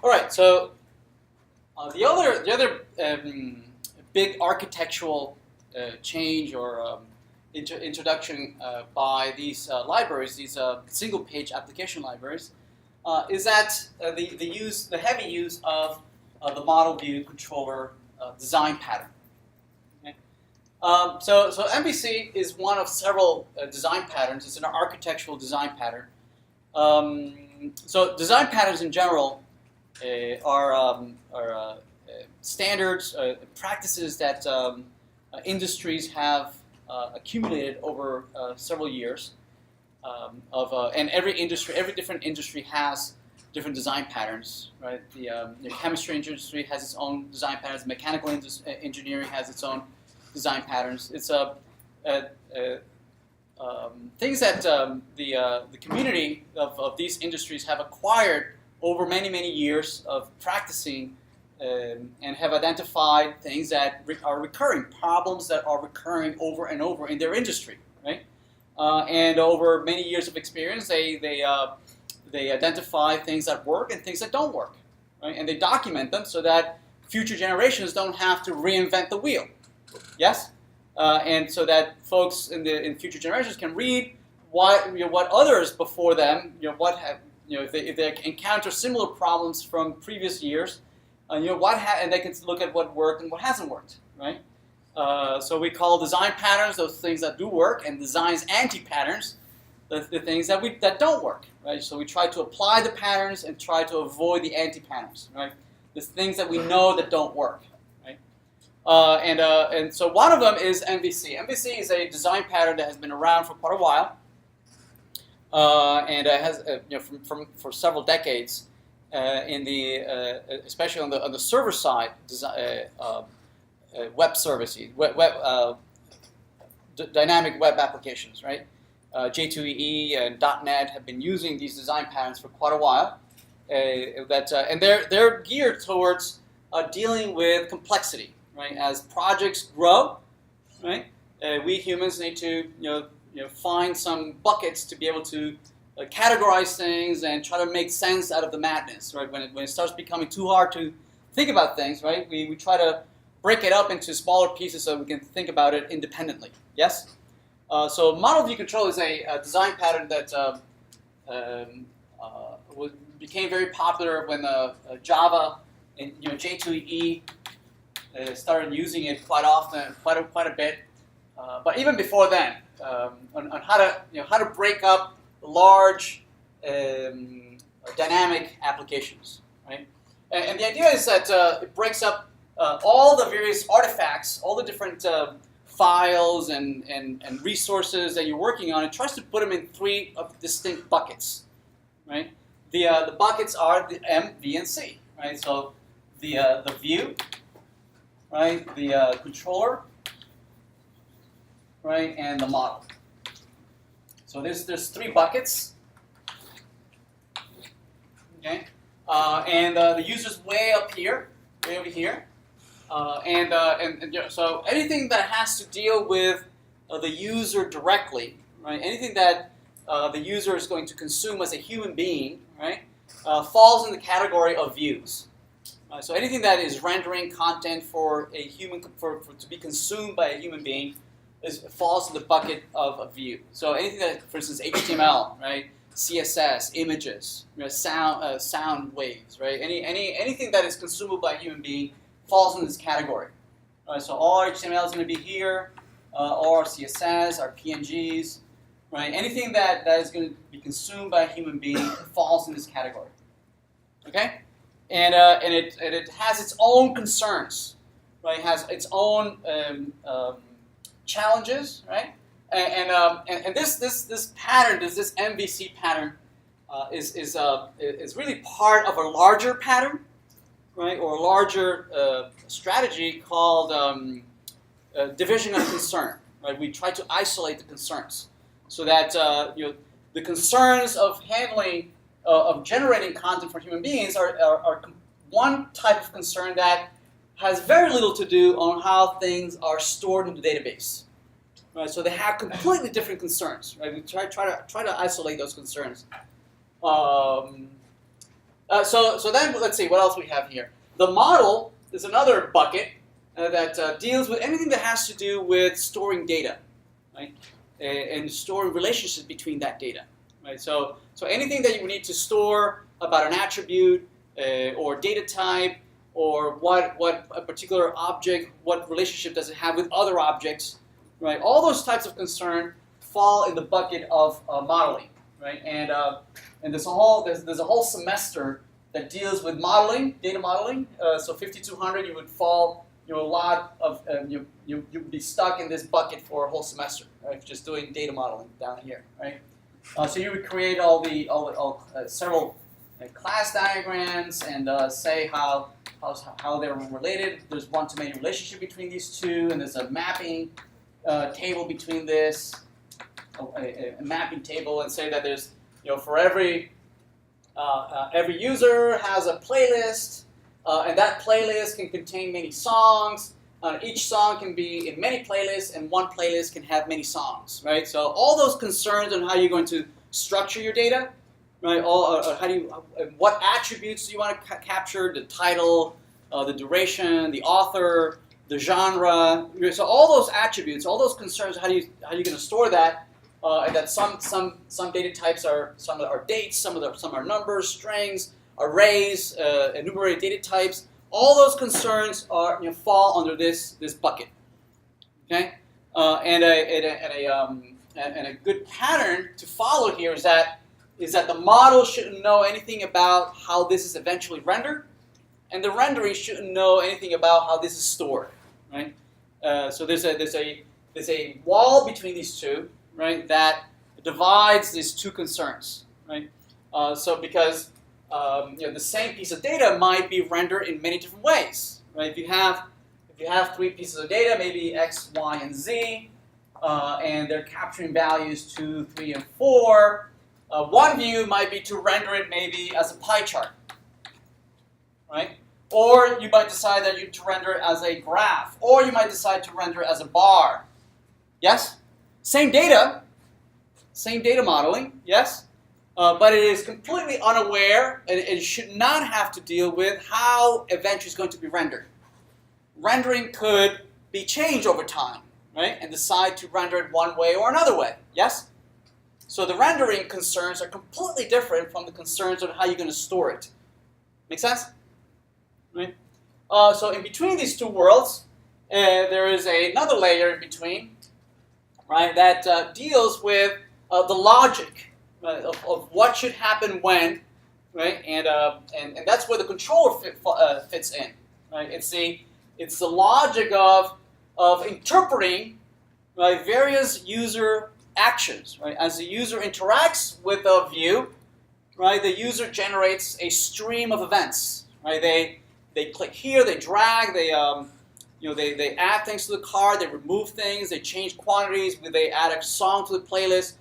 All right. So the other big architectural change or introduction by these libraries, these single-page application libraries, is that the heavy use of the model view controller design pattern. Okay? So MVC is one of several design patterns. It's an architectural design pattern. So design patterns in general are standards, practices that industries have accumulated over several years. And every different industry has different design patterns, right? The chemistry industry has its own design patterns. Mechanical engineering has its own design patterns. It's things that the community of these industries have acquired over many years of practicing and have identified things that are recurring, problems that are recurring over and over in their industry, right? And over many years of experience, they identify things that work and things that don't work, right? And they document them so that future generations don't have to reinvent the wheel. Yes, and so that folks in future generations can read what others before them, if they encounter similar problems from previous years, and they can look at what worked and what hasn't worked, right? So we call design patterns those things that do work, and designs anti-patterns the things that don't work, right? So we try to apply the patterns and try to avoid the anti-patterns, right? The things that we know that don't work, right? And so one of them is MVC. MVC is a design pattern that has been around for quite a while, and has for several decades especially on the server side web services, dynamic web applications, right? J2EE and .NET have been using these design patterns for quite a while. And they're geared towards dealing with complexity, right? As projects grow, right? We humans need to find some buckets to be able to categorize things and try to make sense out of the madness, right? When it starts becoming too hard to think about things, right? We try to break it up into smaller pieces so we can think about it independently. Yes? So model view control is a design pattern that became very popular when Java and J2EE started using it quite often, quite a bit. But even before then, on how to break up large dynamic applications, right? And the idea is that it breaks up all the various artifacts, all the different files and resources that you're working on, and tries to put them in three distinct buckets, right? The buckets are the M, V, and C, right? So the view, right? The controller, right? And the model. So there's three buckets, okay? And the user's way up here, way over here. So anything that has to deal with the user directly, right? Anything that the user is going to consume as a human being, right? Falls in the category of views. So anything that is rendering content for a human to be consumed by a human being falls in the bucket of a view. So anything that, for instance, HTML, right? CSS, images, sound waves, right? Anything that is consumable by a human being falls in this category. Right, so all our HTML is going to be here, all our CSS, our PNGs, right? Anything that is going to be consumed by a human being falls in this category. Okay, and it has its own concerns, right? It has its own challenges, right? And this pattern, this MVC pattern, is really part of a larger pattern, right, or a larger strategy called division of concern. Right, we try to isolate the concerns so that the concerns of handling, of generating content for human beings are one type of concern that has very little to do on how things are stored in the database. Right, so they have completely different concerns. Right, we try to isolate those concerns. So then let's see what else we have here. The model is another bucket that deals with anything that has to do with storing data, right? And storing relationships between that data, right? So anything that you need to store about an attribute or data type, or what a particular object, what relationship does it have with other objects, right? All those types of concern fall in the bucket of modeling, right? And there's a whole semester that deals with modeling, data modeling. So 5200, you would fall, a lot of you'd be stuck in this bucket for a whole semester, right? Just doing data modeling down here, right? So you would create several class diagrams and say how they're related. There's one-to-many relationship between these two, and there's a mapping table between this, a mapping table, and say that there's, for every user has a playlist, and that playlist can contain many songs. Each song can be in many playlists, and one playlist can have many songs, right? So all those concerns on how you're going to structure your data, right? What attributes do you want to capture? The title, the duration, the author, the genre. So all those attributes, all those concerns. How are you going to store that? And that some data types some are dates, some are numbers, strings, arrays, enumerated data types. All those concerns fall under this bucket. Okay, and a good pattern to follow here is that the model shouldn't know anything about how this is eventually rendered, and the rendering shouldn't know anything about how this is stored. Right. So there's a wall between these two, right, that divides these two concerns. Right. So because the same piece of data might be rendered in many different ways, right? If you have three pieces of data, maybe X, Y, and Z, and they're capturing values 2, 3, and 4, one view might be to render it maybe as a pie chart, right? Or you might decide that to render it as a graph, or you might decide to render it as a bar. Yes? Same data modeling, yes? But it is completely unaware, and it should not have to deal with how eventually is going to be rendered. Rendering could be changed over time, right? And decide to render it one way or another way, yes? So the rendering concerns are completely different from the concerns on how you're going to store it. Make sense? Right? So in between these two worlds, there is another layer in between, right? That deals with the logic. Of what should happen when, right? And that's where the controller fits in, right? It's the logic of interpreting, right, various user actions, right? As the user interacts with a view, right, the user generates a stream of events, right? They click here, they drag, they add things to the cart, they remove things, they change quantities, they add a song to the playlist.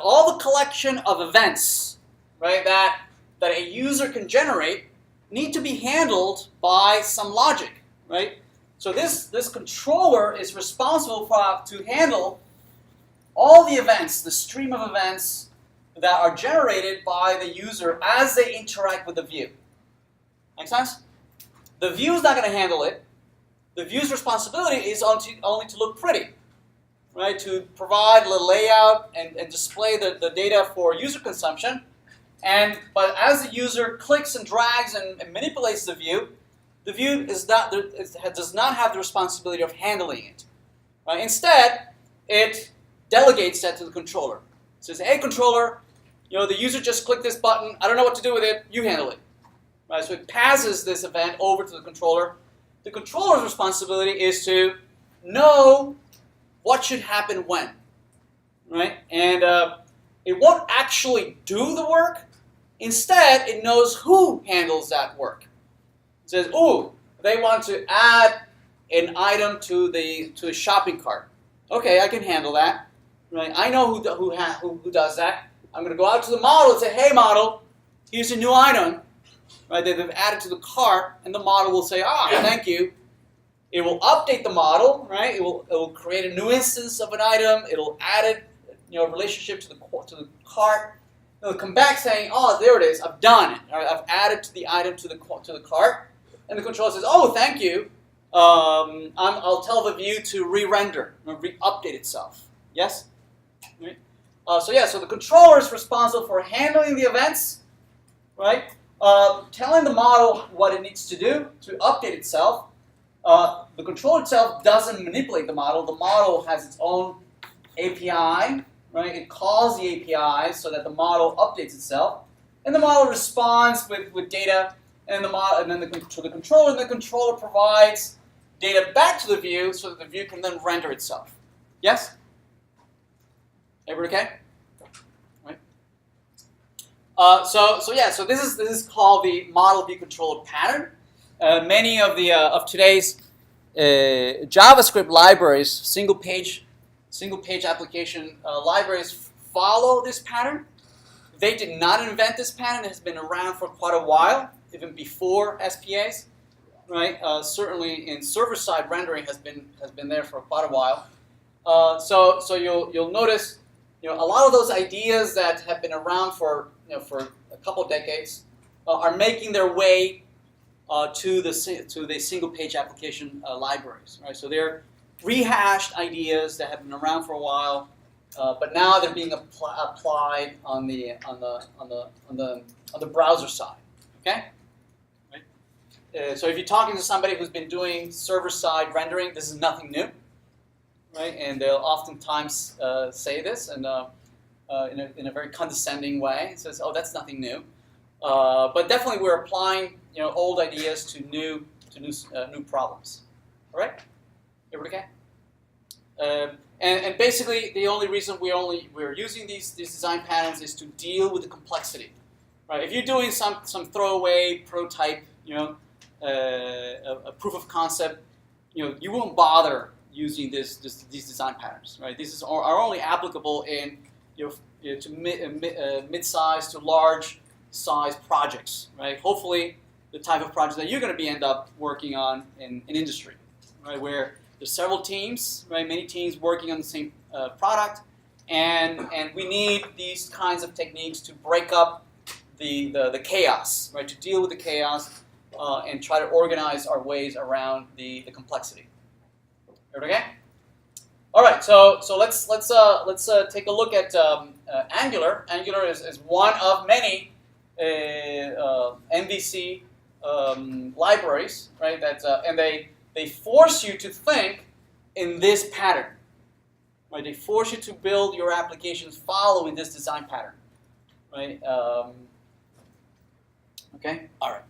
All the collection of events, right, that a user can generate need to be handled by some logic, right? So this controller is responsible to handle all the events, the stream of events that are generated by the user as they interact with the view. Make sense? The view is not going to handle it. The view's responsibility is only to look pretty. Right, to provide the layout and display the data for user consumption, but as the user clicks and drags and manipulates the view does not have the responsibility of handling it. Right? Instead, it delegates that to the controller. It says, "Hey, controller, the user just clicked this button. I don't know what to do with it. You handle it." Right? So it passes this event over to the controller. The controller's responsibility is to know what should happen when, right? And it won't actually do the work. Instead, it knows who handles that work. It says, "Ooh, they want to add an item to a shopping cart. Okay, I can handle that, right? I know who does that. I'm going to go out to the model and say, hey, model, here's a new item, right? That they've added to the cart, and the model will say, thank you." It will update the model, right? It will create a new instance of an item. It'll add it, relationship to the cart, It'll come back saying, "Oh, there it is. I've done it. Right? I've added the item to the cart." And the controller says, "Oh, thank you. I'll tell the view to re-render, re-update itself." Yes. Right? So the controller is responsible for handling the events, right? Telling the model what it needs to do to update itself. The controller itself doesn't manipulate the model. The model has its own API, right? It calls the API so that the model updates itself, and the model responds with data, and to the controller, and the controller provides data back to the view so that the view can then render itself. Yes? Everybody okay? Right. So this is called the model view controller pattern. Many of today's JavaScript libraries, single page application libraries follow this pattern. They did not invent this pattern. It has been around for quite a while, even before SPAs. Right? Certainly in server-side rendering has been there for quite a while. So you'll notice, a lot of those ideas that have been around for a couple of decades are making their way to the single-page application libraries. Right? So they're rehashed ideas that have been around for a while, but now they're being applied on the browser side. Okay. So if you're talking to somebody who's been doing server-side rendering, this is nothing new, right? And they'll oftentimes say this, and in a very condescending way. It says, "Oh, that's nothing new," but definitely we're applying old ideas to new problems. All right, everybody okay? And basically, the only reason we're using these design patterns is to deal with the complexity, right? If you're doing some throwaway prototype, a proof of concept, you won't bother using these design patterns, right? These are only applicable in to mid-size to large-size projects, right? Hopefully, the type of project that you're going to end up working on in industry, right? Where there's several teams, right? Many teams working on the same product, and we need these kinds of techniques to break up the chaos, right? To deal with the chaos. And try to organize our ways around the complexity. Okay. All right. So let's take a look at Angular. Angular is one of many MVC libraries, right? And they force you to think in this pattern, right? They force you to build your applications following this design pattern, right? Okay. All right.